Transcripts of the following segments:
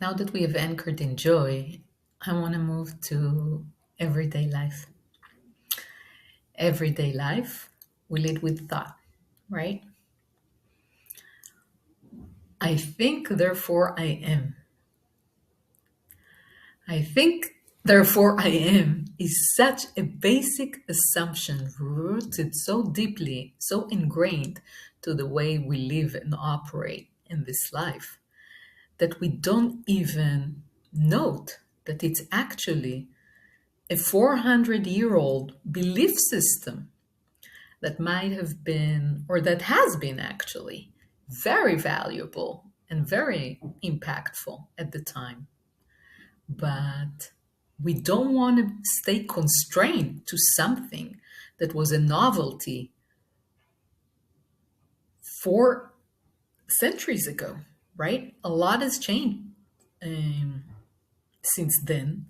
Now that we have anchored in joy, I want to move to everyday life. Everyday life, we lead with thought, right? I think, therefore I am. I think, therefore I am is such a basic assumption rooted so deeply, so ingrained to the way we live and operate in this life that we don't even note that it's actually a 400-year-old belief system that might have been, or that has been actually, very valuable and very impactful at the time. But we don't want to stay constrained to something that was a novelty 4 centuries ago, right? A lot has changed um, since then,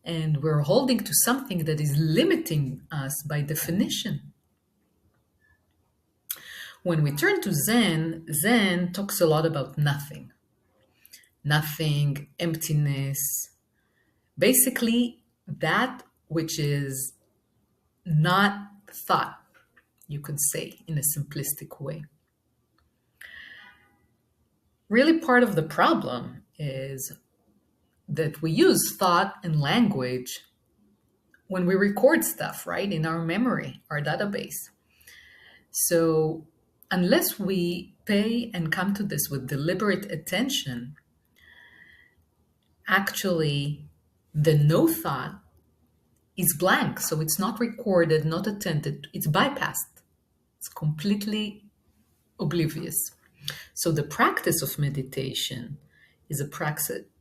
and we're holding to something that is limiting us by definition. When we turn to Zen, Zen talks a lot about nothing, nothing, emptiness, basically that which is not thought, you could say in a simplistic way. Really, part of the problem is that we use thought and language when we record stuff, right, in our memory, our database. So, unless we pay and come to this with deliberate attention, actually, the no thought is blank. So, it's not recorded, not attended, it's bypassed, it's completely oblivious. So, the practice of meditation is a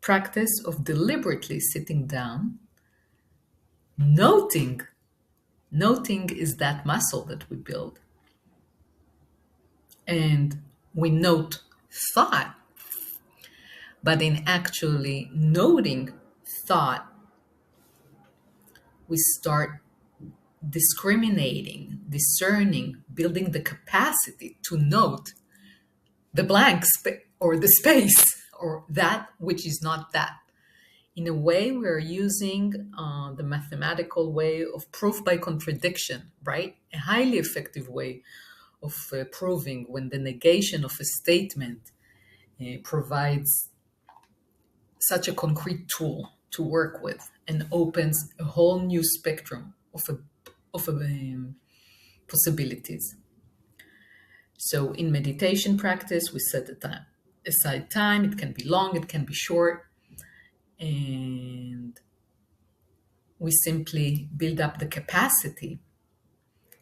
practice of deliberately sitting down, noting. Noting is that muscle that we build. And we note thought, but in actually noting thought, we start discriminating, discerning, building the capacity to note the blank or the space or that which is not that. In a way, we're using the mathematical way of proof by contradiction, right? A highly effective way of proving when the negation of a statement provides such a concrete tool to work with and opens a whole new spectrum of possibilities. So in meditation practice, we set aside time. It can be long, it can be short, and we simply build up the capacity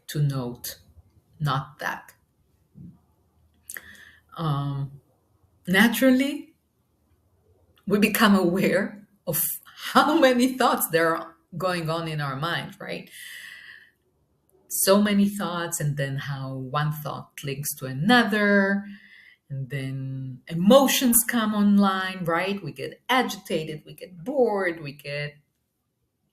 to note not that. Naturally, we become aware of how many thoughts there are going on in our mind, right? So many thoughts, and then how one thought links to another, and then emotions come online, right? We get agitated, we get bored, we get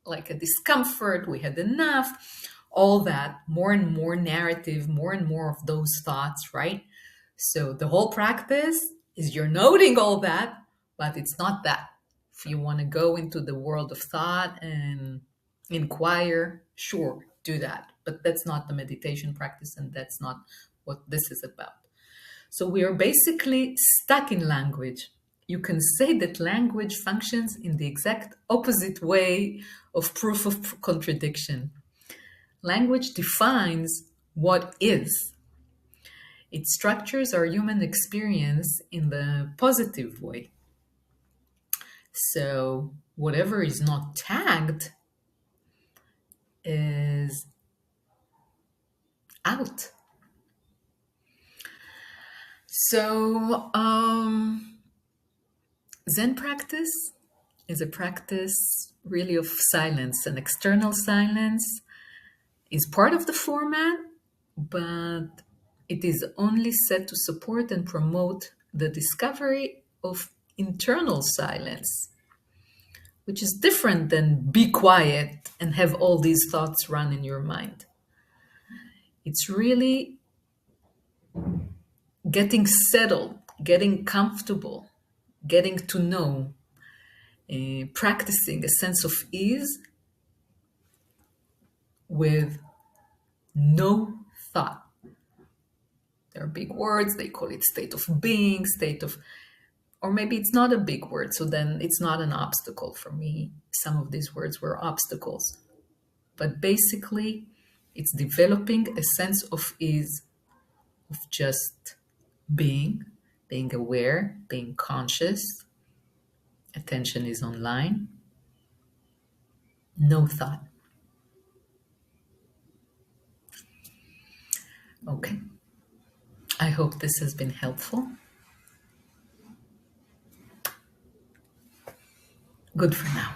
like a discomfort, we had enough, all that, more and more narrative, more and more of those thoughts, right? So the whole practice is you're noting all that, but it's not that. If you want to go into the world of thought and inquire, sure, do that. But that's not the meditation practice, and that's not what this is about. So we are basically stuck in language. You can say that language functions in the exact opposite way of proof of contradiction. Language defines what is. It structures our human experience in the positive way. So whatever is not tagged is out. So Zen practice is a practice really of silence, and external silence is part of the format, but it is only set to support and promote the discovery of internal silence, which is different than be quiet and have all these thoughts run in your mind. It's really getting settled, getting comfortable getting to know, practicing a sense of ease with no thought. There are big words, they call it state of being, state of, or maybe it's not a big word, so then it's not an obstacle for me. Some of these words were obstacles. But basically, it's developing a sense of ease, of just being aware, being conscious. Attention is online. No thought. Okay. I hope this has been helpful. Good for now.